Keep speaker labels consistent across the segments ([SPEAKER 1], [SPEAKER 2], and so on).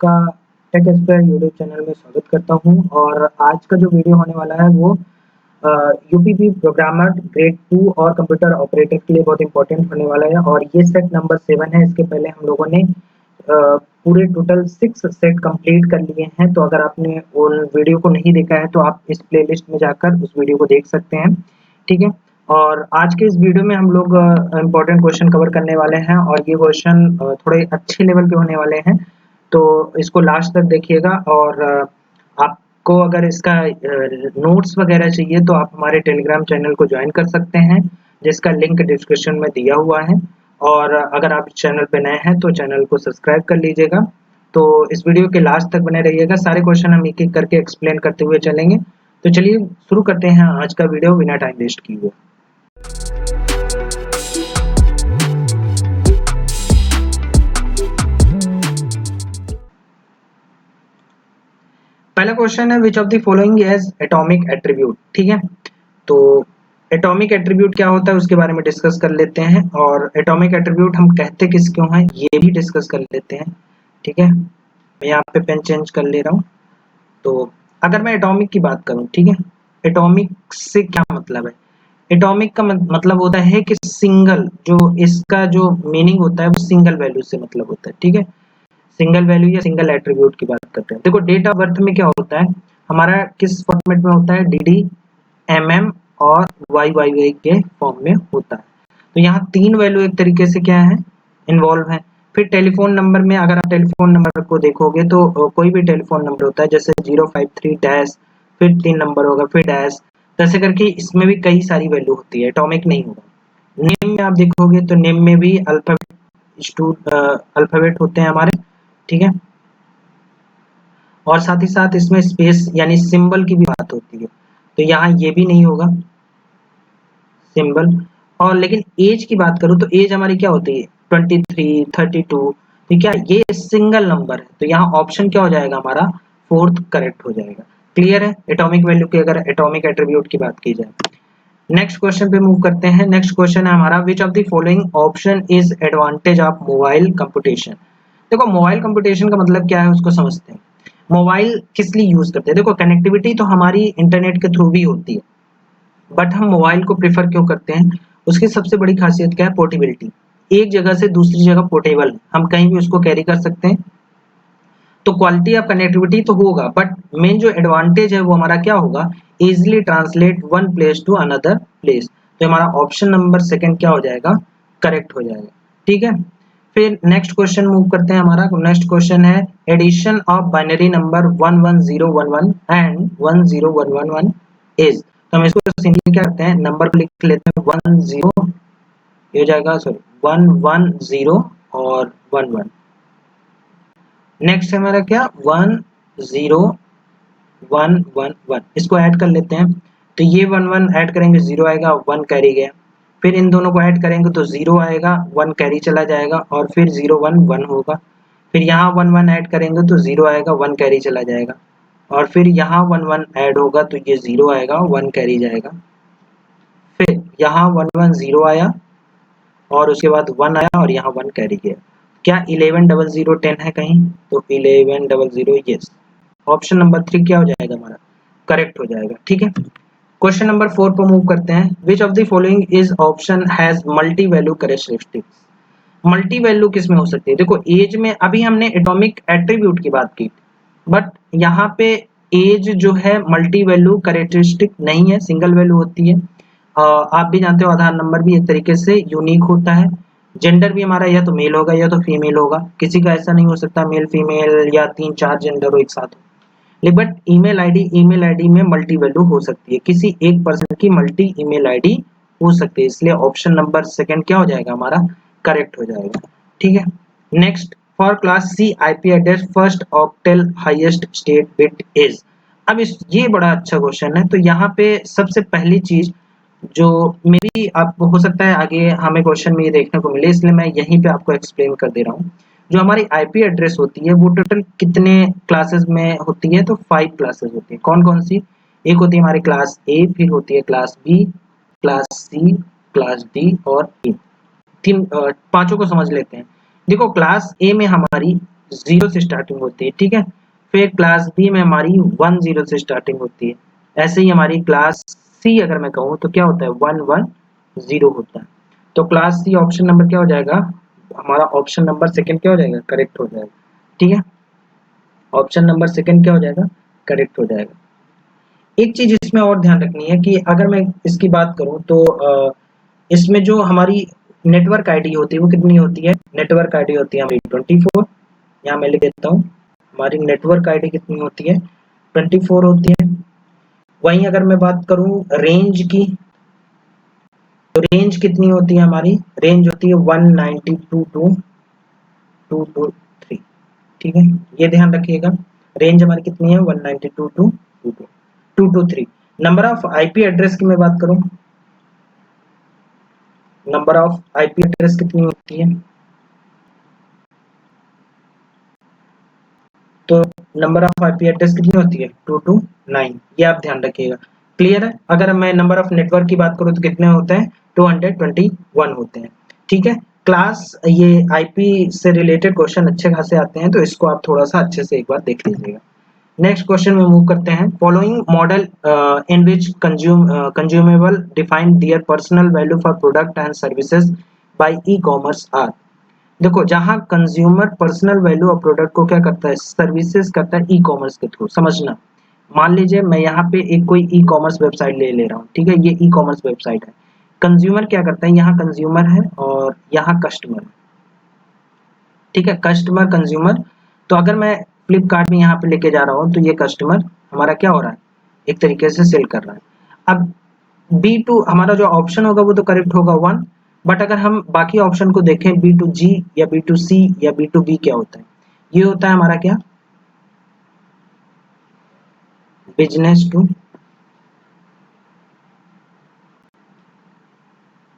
[SPEAKER 1] आपका tech expert YouTube channel में स्वागत करता हूं। और आज का जो वीडियो होने वाला है वो यूपीपी प्रोग्रामर ग्रेड 2 और कंप्यूटर ऑपरेटर के लिए बहुत इंपॉर्टेंट होने वाला है। और ये सेट नंबर 7 है। इसके पहले हम लोगों ने पूरे टोटल 6 सेट कंप्लीट कर लिए हैं। तो अगर आपने उन वीडियो को नहीं देखा है तो आप इस प्लेलिस्ट में जाकर उस वीडियो को देख सकते हैं, ठीक है। और आज के इस वीडियो में हम लोग इम्पोर्टेंट क्वेश्चन कवर करने वाले हैं और ये क्वेश्चन थोड़े अच्छे लेवल के होने वाले हैं, तो इसको लास्ट तक देखिएगा। और आपको अगर इसका नोट्स वगैरह चाहिए तो आप हमारे टेलीग्राम चैनल को ज्वाइन कर सकते हैं, जिसका लिंक डिस्क्रिप्शन में दिया हुआ है। और अगर आप चैनल पे नए हैं तो चैनल को सब्सक्राइब कर लीजिएगा। तो इस वीडियो के लास्ट तक बने रहिएगा, सारे क्वेश्चन हम एक एक करके एक्सप्लेन करते हुए चलेंगे। तो चलिए शुरू करते हैं आज का वीडियो बिना टाइम वेस्ट किए हुए। पहला क्वेश्चन है विच of the following is atomic attribute, ठीक है। तो एटॉमिक एट्रीब्यूट क्या होता है उसके बारे में डिस्कस कर लेते हैं, और एटॉमिक एट्रीब्यूट हम कहते किस क्यों हैं ये भी डिस्कस कर लेते हैं, ठीक है। मैं यहाँ पे पेन चेंज कर ले रहा हूँ। तो अगर मैं एटॉमिक की बात करूँ, ठीक है, एटॉमिक से क्या मतलब है। एटॉमिक का मतलब होता है कि सिंगल, जो इसका जो मीनिंग होता है वो सिंगल वैल्यू से मतलब होता है, ठीक है। सिंगल वैल्यू या सिंगल एट्रीब्यूट की बात करते हैं। देखो डेट ऑफ बर्थ में क्या होता है हमारा, किस फॉर्मेट में होता है, डीडी, एमएम और वाईवाई के फॉर्म में होता है। तो यहाँ 3 वैल्यू एक तरीके से क्या है, इन्वॉल्व है। फिर टेलीफोन नंबर में अगर आप टेलीफोन नंबर को देखोगे तो कोई भी टेलीफोन नंबर होता है, जैसे 053 डैश, फिर 3 नंबर होगा, फिर डैश, जैसे करके इसमें भी कई सारी वैल्यू होती है, एटॉमिक नहीं होगा। नेम में आप देखोगे तो नेम में भी अल्फाबेट होते हैं हमारे, ठीक है। और साथ ही साथ इसमें स्पेस यानी सिंबल की भी बात होती है, तो यहाँ ये भी नहीं होगा सिंबल। और लेकिन एज की बात करूँ तो एज हमारी क्या होती है 23, 32, तो क्या ये सिंगल नंबर है, तो यहाँ ऑप्शन क्या हो जाएगा हमारा, फोर्थ करेक्ट हो जाएगा। क्लियर है एटॉमिक वैल्यू की अगर एटॉमिक एट्रीब्यूट की बात की जाए। नेक्स्ट क्वेश्चन पे मूव करते हैं। नेक्स्ट क्वेश्चन है हमारा विच of the following option is advantage of mobile computation. देखो मोबाइल कंप्यूटेशन का मतलब क्या है उसको समझते हैं। मोबाइल किस लिए यूज करते हैं, देखो कनेक्टिविटी तो हमारी इंटरनेट के थ्रू भी होती है, बट हम मोबाइल को प्रेफर क्यों करते हैं, उसकी सबसे बड़ी खासियत क्या है, पोर्टेबिलिटी। एक जगह से दूसरी जगह पोर्टेबल, हम कहीं भी उसको कैरी कर सकते हैं। तो क्वालिटी ऑफ कनेक्टिविटी तो होगा, बट मेन जो एडवांटेज है वो हमारा क्या होगा, easily translate one place to another place. तो हमारा ऑप्शन नंबर सेकंड क्या हो जाएगा, करेक्ट हो जाएगा, ठीक है। फिर नेक्स्ट क्वेश्चन मूव करते हैं। हमारा नेक्स्ट क्वेश्चन है addition of binary number 11011 and 10111 is. तो हम इसको सिंपली क्या करते हैं, नंबर को लिख लेते हैं 10, ये हो जाएगा सॉरी 110 और 11। नेक्स्ट है हमारा क्या 10111, इसको ऐड कर लेते हैं। तो ये 11 ऐड करेंगे 0 आएगा, 1 कैरी गया। फिर इन दोनों को ऐड करेंगे तो 0 आएगा, 1 कैरी चला जाएगा, और फिर 011 होगा। फिर यहाँ 11 ऐड करेंगे तो 0 आएगा, 1 कैरी चला जाएगा, और फिर यहाँ 11 ऐड होगा तो ये 0 आएगा, 1 कैरी जाएगा। फिर यहाँ 110 आया और उसके बाद 1 आया और यहाँ 1 कैरी गया। क्या 110010 है कहीं, तो 1100 यस। ऑप्शन नंबर 3 क्या हो जाएगा हमारा, करेक्ट हो जाएगा, ठीक है। क्वेश्चन नंबर 4 पर मूव करते हैं। Which of the following is option has multi value characteristics. Multi value किस में हो सकती है, देखो एज में अभी हमने एटॉमिक एट्रीब्यूट की बात की, बट यहाँ पे एज जो है मल्टी वैल्यू कैरेक्टरिस्टिक नहीं है, सिंगल वैल्यू होती है। आप भी जानते हो आधार नंबर भी एक तरीके से यूनिक होता है। जेंडर भी हमारा या तो मेल होगा या तो फीमेल होगा, किसी का ऐसा नहीं हो सकता मेल फीमेल या 3-4 जेंडर हो एक साथ। बट ईमेल आईडी में मल्टी वैल्यू हो सकती है, किसी एक पर्सन की मल्टी ईमेल आईडी हो सकती है, इसलिए ऑप्शन नंबर सेकंड क्या हो जाएगा हमारा, करेक्ट हो जाएगा, ठीक है। Next for class C IP address first octet highest state bit is. अब ये बड़ा अच्छा क्वेश्चन है। तो यहाँ पे सबसे पहली चीज जो मेरी आपको हो सकता है आगे हमें क्वेश्चन में ये देखने को मिले, इसलिए मैं यहीं पे आपको एक्सप्लेन कर दे रहा हूँ। जो हमारी आईपी एड्रेस होती है वो टोटल कितने क्लासेस में होती है, तो 5 क्लासेस होती है। कौन कौन सी, एक होती है हमारी क्लास ए, फिर होती है class B, class C, class D और ई। तीन पांचों को समझ लेते हैं। देखो क्लास ए में हमारी 0 से स्टार्टिंग होती है, ठीक है। फिर क्लास बी में हमारी 1 0 से स्टार्टिंग होती है। ऐसे ही हमारी क्लास सी अगर मैं कहूँ तो क्या होता है 1 1 0 होता है। तो क्लास सी ऑप्शन नंबर क्या हो जाएगा, हमारा ऑप्शन नंबर सेकंड क्या हो जाएगा, करेक्ट हो जाएगा, ठीक है। ऑप्शन नंबर सेकंड क्या हो जाएगा, करेक्ट हो जाएगा। एक चीज इसमें और ध्यान रखनी है कि अगर मैं इसकी बात करूं तो इसमें जो हमारी नेटवर्क आईडी होती है वो कितनी होती है, नेटवर्क आईडी होती है हमारी 24। यहाँ मैं लिख देता हूँ, हमारी नेटवर्क आईडी कितनी होती है, 24 होती है। वहीं अगर मैं बात करूं रेंज की, तो रेंज कितनी होती है हमारी, रेंज होती है 192 टू 223, ठीक है। ये ध्यान रखिएगा, रेंज हमारी कितनी है 192 to 223। Number of IP address की मैं बात करूं, नंबर ऑफ आईपी एड्रेस कितनी होती है, तो नंबर ऑफ आईपी एड्रेस कितनी होती है 229, ये आप ध्यान रखिएगा। क्लियर है। अगर मैं नंबर ऑफ नेटवर्क की बात करूं तो कितने होते हैं 221 होते हैं, ठीक है। क्लास ये आईपी से रिलेटेड क्वेश्चन अच्छे खासे आते हैं, तो इसको आप थोड़ा सा अच्छे से एक बार देख लीजिएगा। नेक्स्ट क्वेश्चन में मूव करते हैं। Following model in which consumable define their personal value for product and services by e commerce are. देखो जहां consumer personal value of product को क्या करता है, सर्विसेज करता है ई कॉमर्स के थ्रू। समझना, मान लीजिए मैं यहाँ पे एक कोई ई कॉमर्स वेबसाइट ले रहा हूँ, ठीक है, ये ई कॉमर्स वेबसाइट है। कंज्यूमर क्या करता है, यहाँ कंज्यूमर है और यहाँ कस्टमर है, ठीक है, कस्टमर कंज्यूमर। तो अगर मैं फ्लिपकार्ट में यहाँ पे लेके जा रहा हूँ तो ये कस्टमर हमारा क्या हो रहा है, एक तरीके से सेल कर रहा है। अब B2 हमारा जो ऑप्शन होगा वो तो करेक्ट होगा 1, बट अगर हम बाकी ऑप्शन को देखें B2G या B2C या B2B क्या होता है, ये होता है हमारा क्या, बिजनेस टू,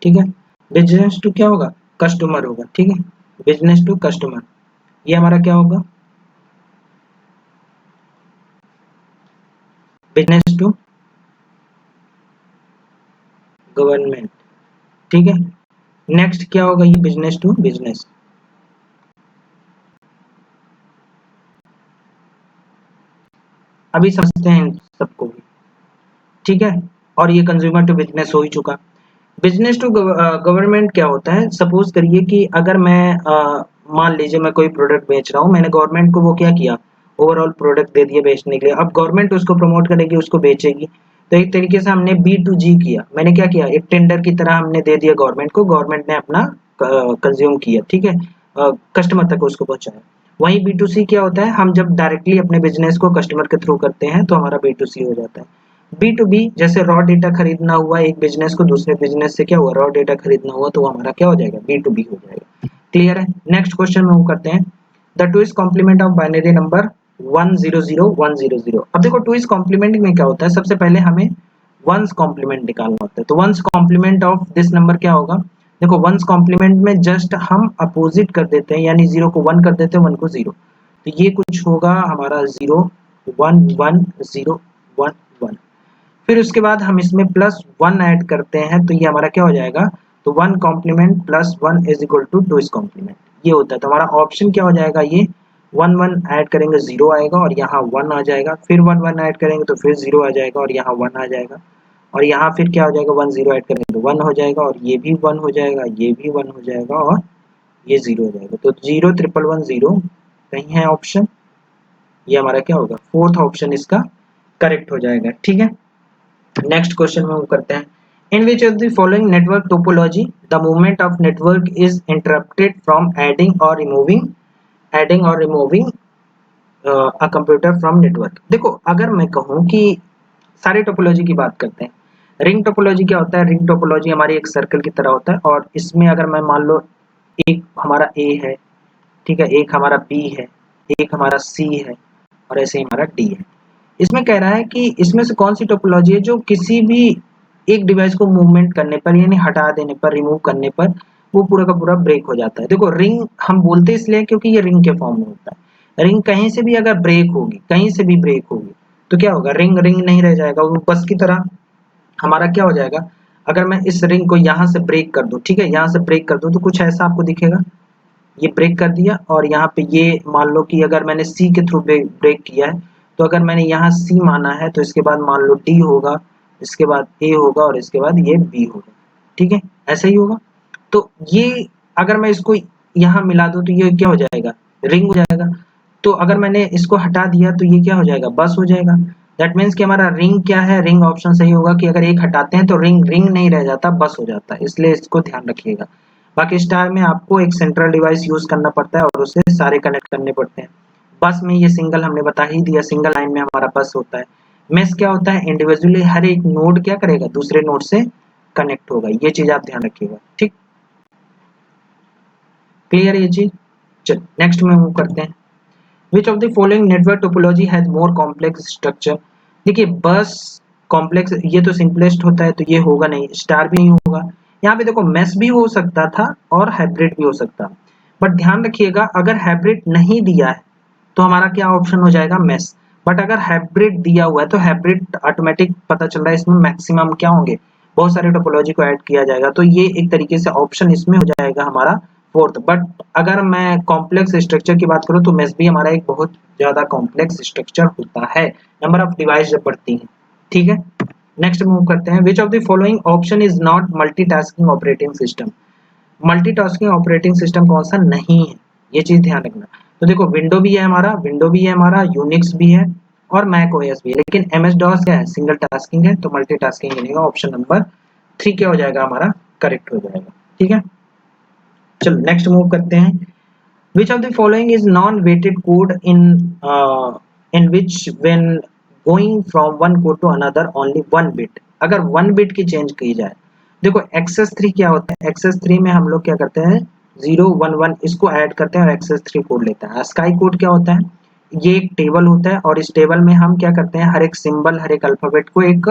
[SPEAKER 1] ठीक है, बिजनेस टू क्या होगा, कस्टमर होगा, ठीक है, बिजनेस टू कस्टमर। ये हमारा क्या होगा, बिजनेस टू गवर्नमेंट, ठीक है। नेक्स्ट क्या होगा, ये बिजनेस टू बिजनेस। अभी समझते हैं इन सबको भी, ठीक है। और ये कंज्यूमर टू बिजनेस हो ही चुका। बिजनेस टू गवर्नमेंट क्या होता है, सपोज करिए कि अगर मैं मान लीजिए मैं कोई प्रोडक्ट बेच रहा हूँ, मैंने गवर्नमेंट को वो क्या किया, ओवरऑल प्रोडक्ट दे दिए बेचने के लिए। अब गवर्नमेंट उसको प्रमोट करेगी, उसको बेचेगी। तो एक तरीके से हमने B2G किया, मैंने क्या किया, एक टेंडर की तरह हमने दे दिया गवर्नमेंट को, गवर्नमेंट ने अपना कंज्यूम किया, ठीक है, कस्टमर तक उसको पहुंचाया। वहीं B2C क्या होता है, हम जब डायरेक्टली अपने बिजनेस को कस्टमर के थ्रू करते हैं तो हमारा B2C हो जाता है। B2B जैसे रॉ डेटा खरीदना हुआ एक बिजनेस को दूसरे बिजनेस से क्या हुआ, रॉ डेटा खरीदना हुआ, तो वो हमारा क्या हो जाएगा, B2B हो जाएगा। क्लियर है। नेक्स्ट क्वेश्चन में हम करते हैं, the two is complement of binary number 100 100। अब देखो टू इज कॉम्प्लीमेंट में क्या होता है, सबसे पहले हमें वंस कॉम्प्लीमेंट निकालना होता है। तो one's complement of this number क्या होगा, देखो वंस कॉम्प्लीमेंट में जस्ट हम अपोजिट कर देते हैं, यानी 0 को 1 कर देते हैं, 1 को 0। तो ये कुछ होगा हमारा 0 1 1 0 1 1। फिर उसके बाद हम इसमें +1 ऐड करते हैं, तो ये हमारा क्या हो जाएगा, तो 1 complement +1 is equal to 2 is complement, ये होता है। तो हमारा ऑप्शन क्या हो जाएगा, ये 1 1 ऐड करेंगे 0 आएगा और यहाँ 1 आ जाएगा, फिर 1 1 ऐड करेंगे तो फिर 0 आ जाएगा और यहाँ 1 आ जाएगा, और यहाँ फिर क्या हो जाएगा, 1 0 ऐड करेंगे तो 1 हो जाएगा, और ये भी 1 हो जाएगा, ये भी 1 हो जाएगा, और ये 0 हो जाएगा। तो 0 1 1 1 0 कहीं है ऑप्शन, ये हमारा क्या होगा, फोर्थ ऑप्शन इसका करेक्ट हो जाएगा, ठीक है। नेक्स्ट क्वेश्चन में हम करते हैं, in which of the following network topology the movement of network is interrupted from adding और removing a computer from network. देखो अगर मैं कहूँ कि सारे टोपोलॉजी की बात करते हैं, रिंग टोपोलॉजी क्या होता है, रिंग टोपोलॉजी हमारी एक सर्कल की तरह होता है, और इसमें अगर मैं मान लो एक हमारा A है, ठीक है, एक हमारा B है, एक हमारा C है, और ऐसे ही हमारा D है। इसमें कह रहा है कि इसमें से कौन सी टोपोलॉजी है जो किसी भी एक डिवाइस को मूवमेंट करने पर, यानी हटा देने पर, रिमूव करने पर वो पूरा का पूरा ब्रेक हो जाता है। देखो रिंग हम बोलते इसलिए क्योंकि ये रिंग के फॉर्म में होता है। रिंग कहीं से भी अगर ब्रेक होगी, कहीं से भी ब्रेक होगी, तो क्या होगा, रिंग रिंग नहीं रह जाएगा, वो बस की तरह हमारा क्या हो जाएगा। अगर मैं इस रिंग को यहाँ से ब्रेक कर दूं, ठीक है, यहाँ से ब्रेक कर दूं, तो कुछ ऐसा आपको दिखेगा, ये ब्रेक कर दिया, और यहाँ पे ये मान लो कि अगर मैंने सी के थ्रू ब्रेक किया है, तो अगर मैंने यहाँ सी माना है तो इसके बाद मान लो डी होगा, इसके बाद ए होगा और इसके बाद ये बी होगा। ठीक है, ऐसा ही होगा। तो ये अगर मैं इसको यहाँ मिला दूं तो ये क्या हो जाएगा, रिंग हो जाएगा। तो अगर मैंने इसको हटा दिया तो ये क्या हो जाएगा, बस हो जाएगा। दैट मीन्स कि हमारा रिंग क्या है, रिंग ऑप्शन सही होगा कि अगर एक हटाते हैं तो रिंग रिंग नहीं रह जाता, बस हो जाता है, इसलिए इसको ध्यान रखिएगा। बाकी स्टार में आपको एक सेंट्रल डिवाइस यूज करना पड़ता है और उससे सारे कनेक्ट करने पड़ते हैं। बस में ये सिंगल हमने बता ही दिया, सिंगल लाइन में हमारा बस होता है। मेश क्या होता है, इंडिविजुअली हर एक नोड क्या करेगा, दूसरे नोड से कनेक्ट होगा। ये चीज आप ध्यान रखिएगा। ठीक, क्लियर ये चीज। चलो नेक्स्ट में मूव करते हैं। Which of the following network topology has more complex structure. देखिए बस कॉम्प्लेक्स, ये तो सिंपलेस्ट होता है तो ये होगा नहीं, स्टार भी नहीं होगा। यहाँ पे देखो मेस भी हो सकता था और हाइब्रिड भी हो सकता, बट ध्यान रखिएगा अगर हाइब्रिड नहीं दिया है तो हमारा क्या ऑप्शन हो जाएगा, मेस। बट अगर हाइब्रिड दिया हुआ है तो हाइब्रिड ऑटोमेटिक पता चल रहा है, इसमें मैक्सिमम क्या होंगे, बहुत सारे टोपोलॉजी को ऐड किया जाएगा, तो ये एक तरीके से ऑप्शन इसमें हो जाएगा हमारा फोर्थ। बट अगर मैं कॉम्प्लेक्स स्ट्रक्चर की बात करूं तो मेस भी हमारा एक बहुत ज्यादा कॉम्प्लेक्स स्ट्रक्चर होता है, नंबर ऑफ डिवाइस जब बढ़ती है। ठीक है, नेक्स्ट मूव करते हैं। Which of the following option is not multitasking operating system. Multitasking operating system कौन सा नहीं है, ये चीज ध्यान रखना। तो देखो विंडो भी है हमारा, विंडो भी है हमारा, यूनिक्स भी है और मैक ओएस भी है, लेकिन एमएस डॉस क्या है, सिंगल टास्किंग है, तो मल्टीटास्किंग नहीं होगा। ऑप्शन नंबर 3 क्या हो जाएगा हमारा, करेक्ट हो जाएगा। ठीक है, चलो नेक्स्ट मूव करते हैं। Which of the following is non weighted code in which when going from one code to another only one bit, अगर वन बिट की चेंज की जाए। देखो एक्सेस 3 क्या होता है, एक्सेस 3 में हम लोग क्या करते हैं, 011 इसको ऐड करते हैं और एक्सेस 3 कोड लेता है। स्काई कोड क्या होता है, ये एक टेबल होता है और इस टेबल में हम क्या करते हैं, हर एक सिंबल हर एक अल्फाबेट को एक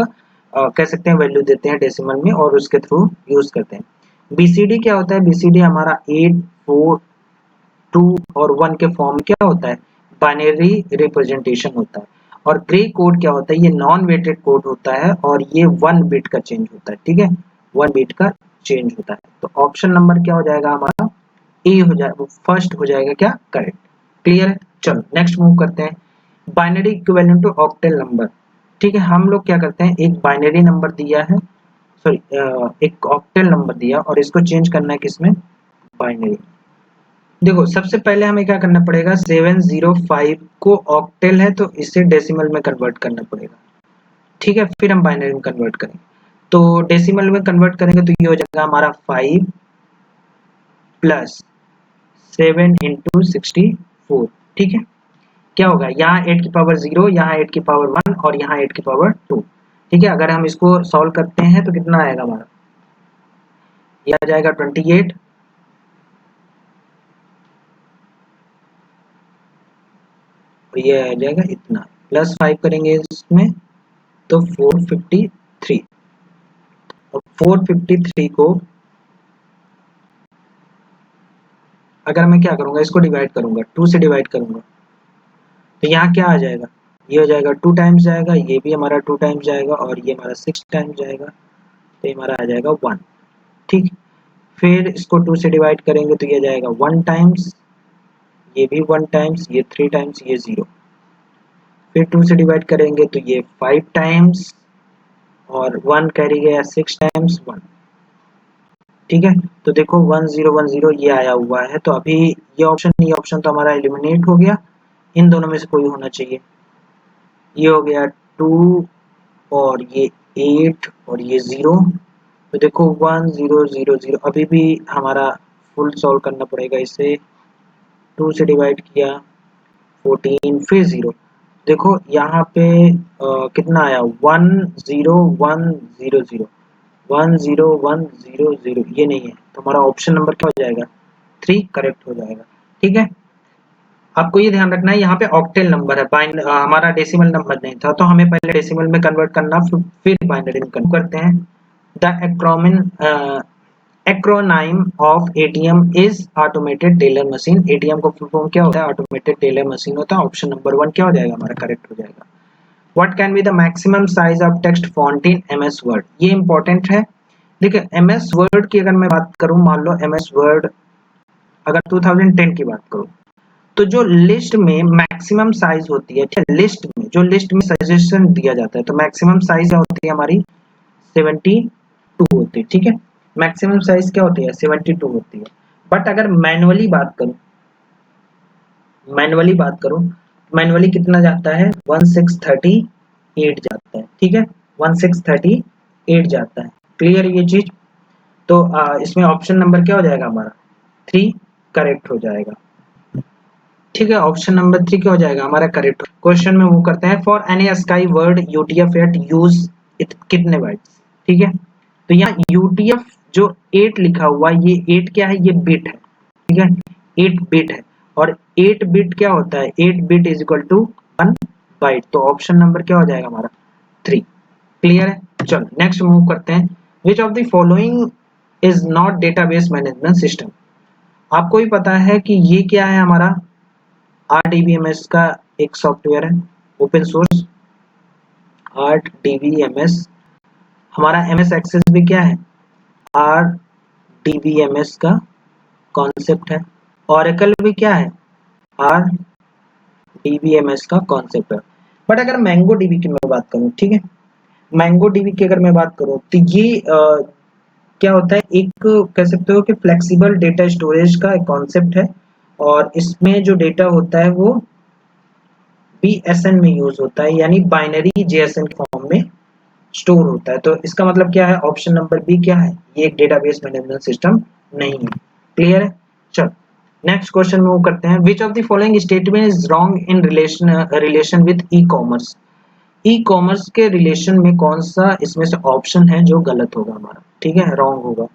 [SPEAKER 1] कह सकते हैं वैल्यू देते हैं डेसिमल में और उसके थ्रू यूज करते हैं। बीसीडी क्या होता है, बीसीडी हमारा 8 4 2 और 1 के फॉर्म क्या होता है, बाइनरी रिप्रेजेंटेशन होता है। और ग्रे कोड क्या होता है, ये नॉन वेटेड कोड होता है और ये 1 बिट का चेंज होता है। ठीक है, 1 बिट का चेंज होता है। तो ऑप्शन नंबर क्या हो जाएगा हमारा, ए हो जाएगा, फर्स्ट हो जाएगा क्या, करेक्ट। क्लियर है, चलो नेक्स्ट मूव करते हैं। Binary equivalent to octal number. ठीक है, हम लोग क्या करते हैं, एक बाइनरी नंबर दिया है, सॉरी एक ऑक्टल नंबर दिया और इसको चेंज करना है किसमें, बाइनरी। देखो सबसे पहले हमें क्या करना पड़ेगा, 705 को ऑक्टेल है तो इसे डेसिमल में कन्वर्ट करना पड़ेगा। ठीक है, फिर हम बाइनरी में कन्वर्ट करेंगे। तो डेसिमल में कन्वर्ट करेंगे तो ये हो जाएगा हमारा 5 प्लस 7 इंटू 64। ठीक है, क्या होगा, यहाँ 8 की पावर 0, यहाँ 8 की पावर 1 और यहाँ 8 की पावर 2। ठीक है, अगर हम इसको सॉल्व करते हैं तो कितना आएगा हमारा, ये आ जाएगा 28 और ये आ जाएगा इतना, प्लस 5 करेंगे इसमें तो 453। और 453 को अगर मैं क्या करूंगा, इसको डिवाइड करूंगा, 2 से डिवाइड करूंगा तो यहाँ क्या आ जाएगा, ये हो जाएगा 2 टाइम्स जाएगा, ये भी हमारा 2 टाइम्स जाएगा और ये हमारा 6 टाइम्स जाएगा, तो ये हमारा आ जाएगा 1। ठीक, फिर इसको 2 से डिवाइड करेंगे तो ये जाएगा 1 टाइम्स, ये भी 1 टाइम्स, ये 3 टाइम्स, ये 0। फिर 2 से डिवाइड करेंगे तो ये 5 टाइम्स और 1 कैरी गया 6 टाइम्स 1। ठीक है, तो देखो 1010 ये आया हुआ है, तो अभी ये ऑप्शन तो हमारा एलिमिनेट हो गया, इन दोनों में से कोई होना चाहिए। ये हो गया 2 और ये 8 और ये 0, तो देखो 1000 अभी भी हमारा फुल सॉल्व करना पड़ेगा इसे। 2 से डिवाइड किया 14 फिर 0, देखो यहाँ पे कितना आया 10100, 10100 ये नहीं है, तो हमारा ऑप्शन नंबर क्या हो जाएगा, 3 करेक्ट हो जाएगा। ठीक है, आपको ये ध्यान रखना है यहाँ पे ऑक्टेल नंबर है, हमारा डेसिमल नंबर नहीं था, तो हमें पहले डेसिमल में कन्वर्ट करना फिर बाइनरी में कन्वर्ट करते हैं। The acronym of ATM is automated teller machine. ATM को फुल फॉर्म क्या होता है, ऑटोमेटेड टेलर मशीन होता है। ऑप्शन नंबर 1 क्या हो जाएगा हमारा, करेक्ट हो जाएगा। What can be the maximum size of text font in MS word, ये इंपॉर्टेंट है। देखिए एमएस वर्ड की अगर मैं बात करूं, मान लो एमएस वर्ड अगर 2010 की बात करूँ तो जो लिस्ट में मैक्सिमम साइज होती है, ठीक है, लिस्ट में जो लिस्ट में सजेशन दिया जाता है तो मैक्सिमम साइज क्या होती है हमारी 72 होती है, ठीक है, मैक्सिमम साइज क्या होती है 72 होती है। बट अगर मैनुअली कितना जाता है 1638 जाता है, ठीक है, 1638 जाता है। क्लियर ये चीज? तो इसमें ऑप्शन नंबर क्या हो जाएगा हमारा 3 करेक्ट हो जाएगा, ठीक है, ऑप्शन नंबर 3 क्या हो जाएगा हमारा करेक्ट। क्वेश्चन में वो करते हैं for any sky word UTF 8 use it कितने बाइट्स, ठीक है, तो यहाँ यूटीएफ जो 8 लिखा हुआ ये 8 क्या है, ये बिट है, ठीक है, 8 बिट है और 8 बिट क्या होता है 8 bit is equal to 1 byte, तो ऑप्शन नंबर क्या हो जाएगा हमारा 3। क्लियर है? चलो नेक्स्ट मूव करते हैं। Which of the following is not database management system. आपको भी पता है कि ये क्या है हमारा RDBMS का एक सॉफ्टवेयर है ओपन सोर्स RDBMS। हमारा MS एक्सेस भी क्या है RDBMS का कॉन्सेप्ट है। Oracle भी क्या है RDBMS का कॉन्सेप्ट है। बट अगर MongoDB की मैं बात करूं, ठीक है, MongoDB की अगर मैं बात करूं तो ये क्या होता है, एक कह सकते हो कि फ्लेक्सिबल डेटा स्टोरेज का एक कॉन्सेप्ट है और इसमें जो डेटा होता है वो BSN में यूज होता है, यानी बाइनरी JSN फॉर्म में स्टोर होता है। तो इसका मतलब क्या है ऑप्शन नंबर बी क्या है, ये एक डेटाबेस मैनेजमेंट सिस्टम नहीं है। क्लियर है? चलो नेक्स्ट क्वेश्चन मूव करते हैं। Which of the following statement is wrong in relation with e commerce. E commerce के रिलेशन में कौन सा इसमें से ऑप्शन है जो गलत होगा हमारा, ठीक है, रॉन्ग होगा।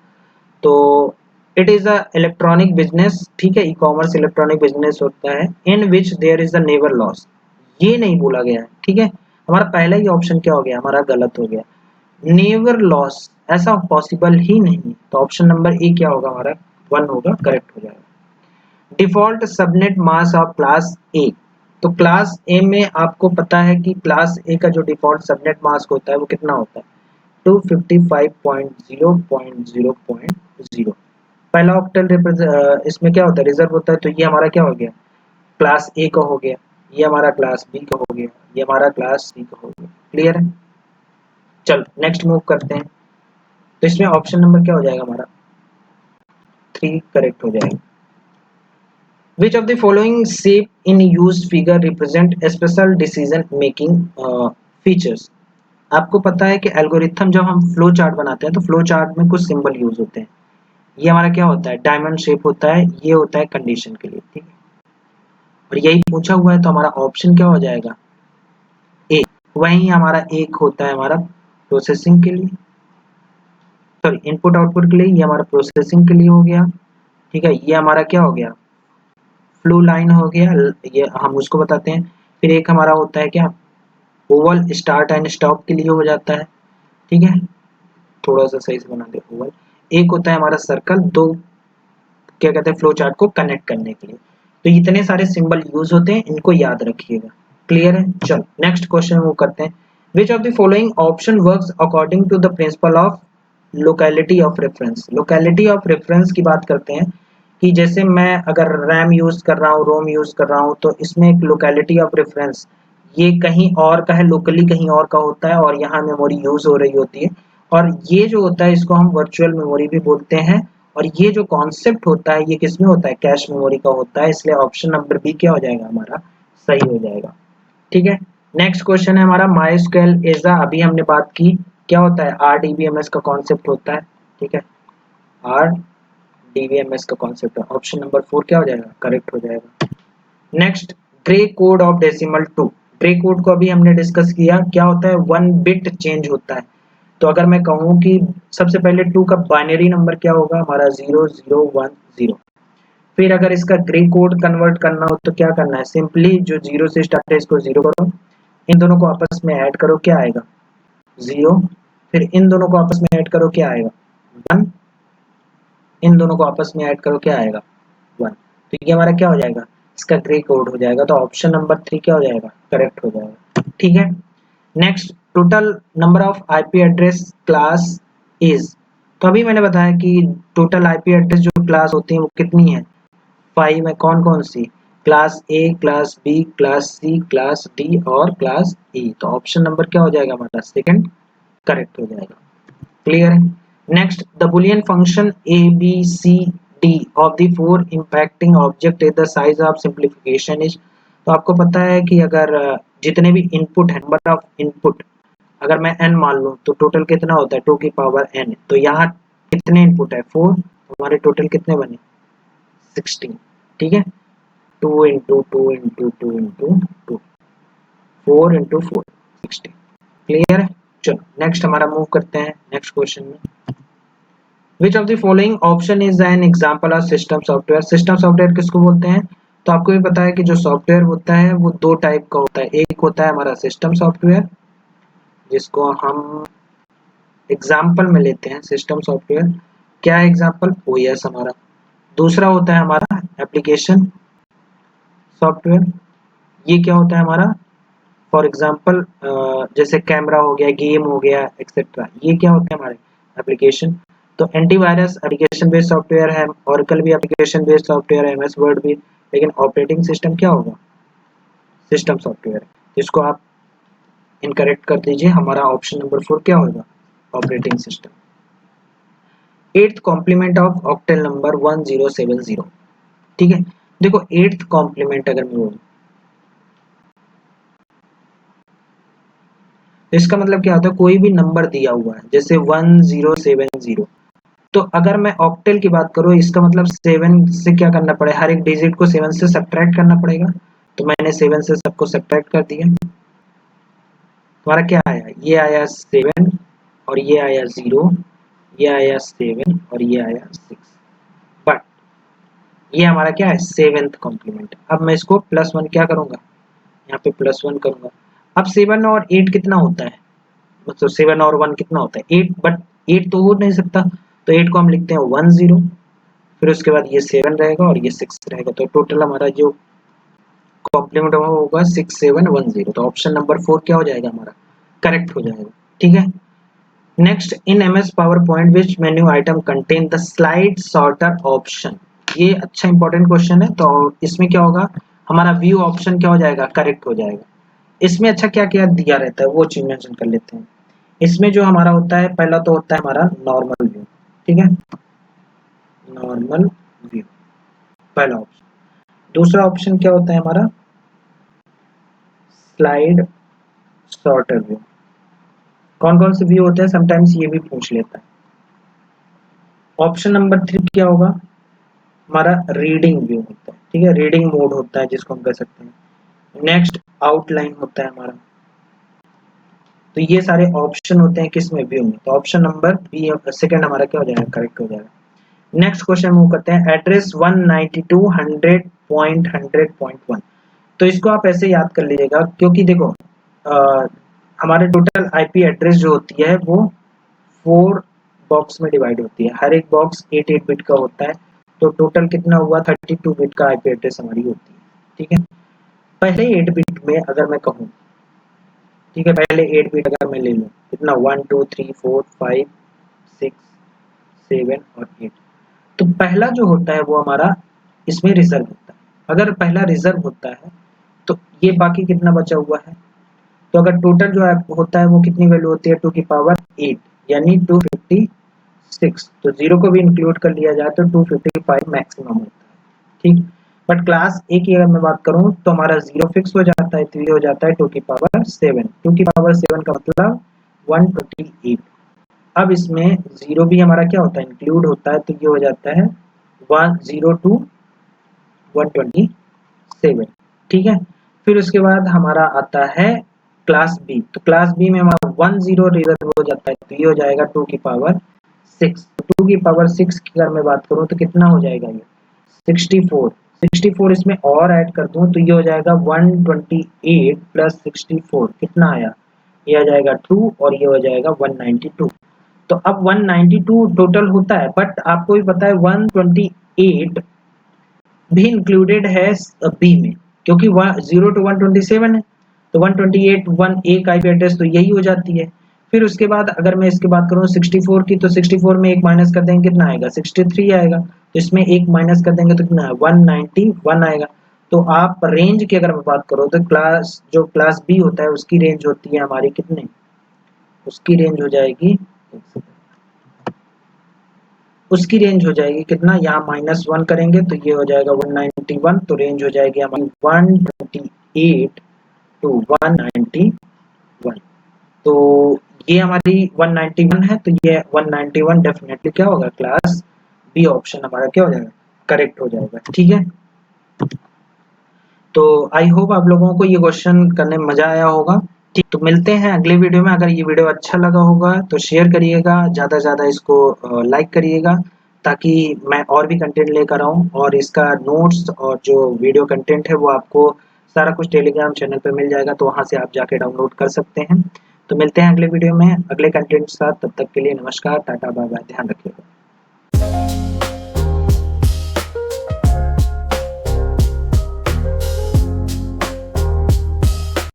[SPEAKER 1] तो it is a electronic business, ठीक है, ई कॉमर्स इलेक्ट्रॉनिक बिजनेस होता है in which there is a never loss, ये नहीं बोला गया है, ठीक है, हमारा पहला ही ऑप्शन क्या हो गया हमारा गलत हो गया, नेवर लॉस ऐसा पॉसिबल ही नहीं, तो ऑप्शन नंबर ए क्या होगा हमारा 1 होगा, करेक्ट हो जाएगा। Default subnet mass of class ए, तो क्लास ए में आपको पता है कि क्लास ए का जो डिफॉल्ट सबनेट मास्क होता है वो कितना होता है 255.0.0.0। पहला ऑक्टल इसमें क्या होता है रिजर्व होता है, तो ये हमारा क्या हो गया क्लास ए का हो गया, ये हमारा क्लास बी का हो गया, ये हमारा क्लास सी का हो गया। क्लियर है? चलो नेक्स्ट मूव करते हैं। तो इसमें ऑप्शन नंबर क्या हो जाएगा हमारा 3 करेक्ट हो जाएगा। Which of the following shape in use figure represent special decision making features। आपको पता है कि एल्गोरिथम जब हम फ्लो चार्ट बनाते हैं तो फ्लो चार्ट में कुछ सिंबल यूज होते हैं। ये हमारा क्या होता है डायमंड शेप होता है, ये होता है कंडीशन के लिए, ठीक है, और यही पूछा हुआ है तो हमारा ऑप्शन क्या हो जाएगा ए। वहीं हमारा एक होता है हमारा प्रोसेसिंग के लिए, सॉरी इनपुट आउटपुट के लिए, ये हमारा प्रोसेसिंग के लिए हो गया, ठीक है, ये हमारा क्या हो गया फ्लो लाइन हो गया, ये हम उसको बताते हैं। फिर एक हमारा होता है क्या ओवल स्टार्ट एंड स्टॉप के लिए हो जाता है, ठीक है, थोड़ा सा सही से बना दे ओवल। एक होता है हमारा सर्कल, दो क्या कहते हैं फ्लो चार्ट को कनेक्ट करने के लिए। तो इतने सारे सिंबल यूज होते हैं, इनको याद रखिएगा। क्लियर है? चलो नेक्स्ट क्वेश्चन वो करते हैं। Which of the following option works according to the principle of locality of reference. Locality of reference की बात करते हैं कि जैसे मैं अगर रैम यूज कर रहा हूँ रोम यूज कर रहा हूँ तो इसमें एक लोकेलिटी ऑफ रेफरेंस ये कहीं और का है, लोकली कहीं और का होता है और यहाँ मेमोरी यूज हो रही होती है, और ये जो होता है इसको हम वर्चुअल मेमोरी भी बोलते हैं, और ये जो कॉन्सेप्ट होता है ये किसमें होता है कैश मेमोरी का होता है, इसलिए ऑप्शन नंबर बी क्या हो जाएगा हमारा सही हो जाएगा। ठीक है, नेक्स्ट क्वेश्चन है हमारा माइस्क्वेल एजा, अभी हमने बात की क्या होता है RDBMS का कॉन्सेप्ट होता है, ठीक है, RDBMS का कॉन्सेप्ट है, ऑप्शन नंबर 4 क्या हो जाएगा करेक्ट हो जाएगा। Next grey code of decimal 2, grey code को अभी हमने डिस्कस किया, क्या होता है 1 बिट चेंज होता है। तो अगर मैं कहूँ कि सबसे पहले 2 का बाइनरी नंबर क्या होगा हमारा 0010, फिर अगर इसका ग्रे कोड कन्वर्ट करना हो तो क्या करना है सिंपली जो 0 से स्टार्ट है इसको 0 करो, इन दोनों को आपस में ऐड करो क्या आएगा 0, फिर इन दोनों को आपस में ऐड करो क्या आएगा 1, इन दोनों को आपस में ऐड करो क्या आएगा 1, तो ये हमारा क्या हो जाएगा इसका ग्रे कोड हो जाएगा, तो ऑप्शन नंबर 3 क्या हो जाएगा करेक्ट हो जाएगा। ठीक है, next total number of IP address class is, तो अभी मैंने बताया कि टोटल IP एड्रेस जो क्लास होती है वो कितनी है 5 है, कौन कौन सी, class A, class B, class C, class D और क्लास ई। तो ऑप्शन नंबर क्या हो जाएगा हमारा, सेकंड करेक्ट हो जाएगा। क्लियर है। Next, the Boolean function A B C D of the four impacting object is the size of simplification is. तो आपको पता है कि अगर जितने भी इनपुट है, नंबर ऑफ इनपुट अगर मैं n मान लूं तो टोटल कितना होता है 2 की पावर n। तो यहाँ कितने इनपुट है 4, हमारे टोटल कितने बने 16। ठीक है, 2 into 2 into 2 into 2, 4 into 4, 16। Clear है। चलो नेक्स्ट हमारा मूव करते हैं नेक्स्ट क्वेश्चन में। विच of the following option is an example of system software. System software किसको बोलते हैं, तो आपको भी पता है कि जो सॉफ्टवेयर होता है वो दो टाइप का होता है। एक होता है हमारा सिस्टम सॉफ्टवेयर जिसको हम एग्जाम्पल में लेते हैं सिस्टम सॉफ्टवेयर। क्या है एग्जाम्पल, ओएस हमारा। दूसरा होता है हमारा एप्लीकेशन सॉफ्टवेयर। ये क्या होता है हमारा, फॉर एग्जाम्पल जैसे कैमरा हो गया, गेम हो गया एक्सेट्रा, ये क्या होते हैं हमारे एप्लीकेशन। तो एंटीवायरस एप्लीकेशन बेस्ड सॉफ्टवेयर है, ऑरेकल भी एप्लीकेशन बेस्ड सॉफ्टवेयर है, एमएस वर्ड भी। लेकिन ऑपरेटिंग सिस्टम क्या होगा, सिस्टम सॉफ्टवेयर, जिसको आप इनकरेक्ट कर दीजिए। हमारा ऑप्शन नंबर 4 क्या होगा, operating system. Eighth complement of octal number 1070। ठीक है, देखो एट्थ कॉम्प्लीमेंट अगर मैं बोलूं तो इसका मतलब क्या होता है, कोई भी नंबर दिया हुआ है जैसे 1070, तो अगर मैं ऑक्टेल की बात करूं इसका मतलब 7 से क्या करना पड़ेगा, हर एक डिजिट को 7 से सब्ट्रैक्ट करना पड़ेगा। तो मैंने 7 से सबको सब्ट्रैक्ट कर दिया। हमारा क्या आया, ये आया 7 और ये आया 0, ये आया 7 और ये आया 6। बट ये हमारा क्या है, सेवेंथ कॉम्प्लीमेंट। अब मैं इसको +1 क्या करूंगा, यहाँ पे +1 करूंगा। अब 7 और 8 कितना होता है, मतलब 7 और 1 कितना होता है 8, बट 8 तो हो नहीं सकता, तो 8 को हम लिखते हैं 10, फिर उसके बाद ये 7 रहेगा और ये 6 रहेगा। तो टोटल हमारा जो कॉम्प्लीमेंट होगा 6710। तो ऑप्शन नंबर 4 क्या हो जाएगा हमारा, करेक्ट हो जाएगा। ठीक है। Next, in MS power point which menu atom contain the slide sorter option. ये अच्छा इंपॉर्टेंट क्वेश्चन है। तो इसमें क्या होगा, हमारा व्यू ऑप्शन क्या हो जाएगा, करेक्ट हो जाएगा। इसमें अच्छा क्या क्या दिया रहता है वो चीज मेंशन कर लेते हैं। इसमें जो हमारा होता है, पहला तो होता है हमारा नॉर्मल व्यू। ठीक है, नॉर्मल व्यू पहला ऑप्शन। दूसरा ऑप्शन क्या होता है हमारा, स्लाइड सॉर्टर व्यू। कौन कौन से व्यू होते हैं, समटाइम्स ये भी पूछ लेता है। ऑप्शन नंबर 3 क्या होगा, हमारा रीडिंग व्यू होता है। ठीक है, रीडिंग मोड होता है जिसको हम कह सकते हैं। नेक्स्ट, आउटलाइन होता है हमारा। तो ये सारे ऑप्शन होते हैं किस में, व्यू में। तो ऑप्शन नंबर बी सेकंड हमारा क्या हो जाएगा, करेक्ट हो जाएगा। नेक्स्ट क्वेश्चन मूव करते हैं, एड्रेस 192.100.1। तो इसको आप ऐसे याद कर लीजिएगा, क्योंकि देखो हमारे टोटल आईपी एड्रेस जो होती है वो 4 बॉक्स में डिवाइड होती है। हर एक बॉक्स 8 बिट का होता है। तो टोटल कितना हुआ, 32 बिट का आईपी एड्रेस हमारी होती है। ठीक है, पहले 8 बिट में अगर मैं कहूँ, ठीक है, पहले 8 बिट अगर मैं ले लूँ, कितना 1 2 3 4 5 6 7 और 8। तो पहला जो होता है वो हमारा इसमें रिजर्व होता है। अगर पहला रिजर्व होता है तो ये बाकी कितना बचा हुआ है। तो अगर टोटल जो होता है वो कितनी वैल्यू होती है, 2 की पावर 8 यानी 256। तो 0 को भी इंक्लूड कर लिया जाए तो 255 मैक्सिमम होता है। ठीक, बट क्लास ए की अगर मैं बात करूं तो हमारा 0 फिक्स हो जाता है, तो ये हो जाता है 2 की पावर 7। 2 की पावर 7 का मतलब 128। अब इसमें 0 भी हमारा क्या होता है, इंक्लूड होता है। तो ये हो जाता है 102 127। ठीक है, फिर उसके बाद हमारा आता है क्लास बी। तो क्लास बी में हमारा 10 रिजर्व हो जाता है। तो ये हो जाएगा 2 की पावर 6। 2 की पावर 6 की अगर मैं बात करूं तो कितना हो जाएगा, ये 64। 64 इसमें और ऐड कर दूं तो ये हो जाएगा 128 प्लस 64 कितना आया, ये आ जाएगा 2 और ये हो जाएगा 192। तो अब 192 टोटल होता है, बट आपको भी पता है 128 भी इंक्लूडेड है बी में, क्योंकि 0 to 127 है। तो 128 1 एक आईपी एड्रेस तो यही हो जाती है। फिर उसके बाद अगर मैं इसकी बात करूं 64 की, तो 64 में एक माइनस कर देंगे कितना आएगा, 63 आएगा। तो इसमें एक माइनस कर देंगे तो कितना 191 आएगा। तो आप रेंज की अगर मैं बात करूँ तो क्लास जो क्लास बी होता है उसकी रेंज होती है हमारी कितनी, उसकी रेंज हो जाएगी, उसकी रेंज हो जाएगी कितना, यहाँ -1 करेंगे तो ये हो जाएगा 191, तो रेंज हो जाएगी हमारी 128 टू 191। तो ये हमारी 191 है, तो ये 191 डेफिनेटली क्या होगा, क्लास बी ऑप्शन हमारा क्या हो जाएगा, करेक्ट हो जाएगा। ठीक है, तो आई होप आप लोगों को ये क्वेश्चन करने में मजा आया होगा। ठीक, तो मिलते हैं अगले वीडियो में। अगर ये वीडियो अच्छा लगा होगा तो शेयर करिएगा, ज़्यादा से ज़्यादा इसको लाइक करिएगा, ताकि मैं और भी कंटेंट लेकर आऊँ, और इसका नोट्स और जो वीडियो कंटेंट है वो आपको सारा कुछ टेलीग्राम चैनल पे मिल जाएगा, तो वहाँ से आप जाके डाउनलोड कर सकते हैं। तो मिलते हैं अगले वीडियो में अगले कंटेंट के साथ, तब तक के लिए नमस्कार, टाटा, बाय बाय, ध्यान रखिएगा।